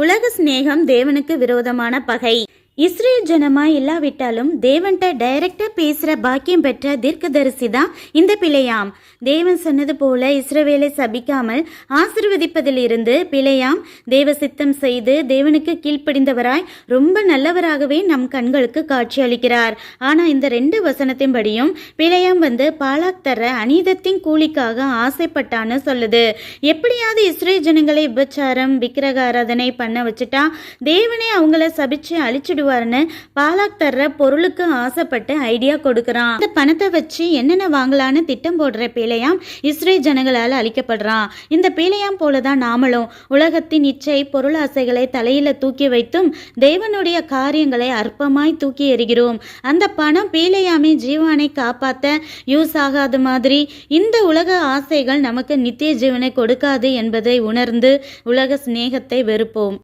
உலக சிநேகம் தேவனுக்கு விரோதமான பகை. இஸ்ரேல் ஜனமாய் இல்லாவிட்டாலும் தேவன்கிட்ட டைரக்டா பேசுற பாக்கியம் பெற்ற தீர்க்கதரிசி தான் இந்த பிழையாம். தேவன் சொன்னது போல இஸ்ரவேலை சபிக்காமல் ஆசீர்வதிப்பதிலிருந்து பிழையாம் தேவ சித்தம் செய்து தேவனுக்கு கீழ்ப்படிந்தவராய் ரொம்ப நல்லவராகவே நம் கண்களுக்கு காட்சி அளிக்கிறார். ஆனா இந்த 2 வசனத்தின்படியும் பிழையாம் பாலாக் தர அநீதத்தின் கூலிக்காக ஆசைப்பட்டான்னு சொல்லுது. எப்படியாவது இஸ்ரேல் ஜனங்களை விபச்சாரம் விக்கிரக ஆராதனை பண்ண வச்சுட்டா தேவனே அவங்கள சபிச்சு அழிச்சிடுவார்னு பாலாக் தர்ற பொருளுக்கு ஆசைப்பட்டு ஐடியா கொடுக்கறான். இந்த பணத்தை வச்சு என்னென்ன வாங்கலான்னு திட்டம் போடுற பிழையாம் இஸ்ரேல் ஜனங்களால் அழிக்கப்படுறான். இந்த பிழையாம் போலதான் நாமளும் உலகத்தின் இச்சை பொருளாசைகளை தலையில தூக்கி வைத்தும் தேவனுடைய காரியங்களை அற்பமாய் தூக்கி எறிகிறோம். அந்த பணம் பிழையாமே ஜீவானை காப்பாத்த யூஸ் ஆகாத மாதிரி இந்த உலக ஆசைகள் நமக்கு நித்திய ஜீவனை கொடுக்காது என்பதை உணர்ந்து உலக சிநேகத்தை வெறுப்போம்.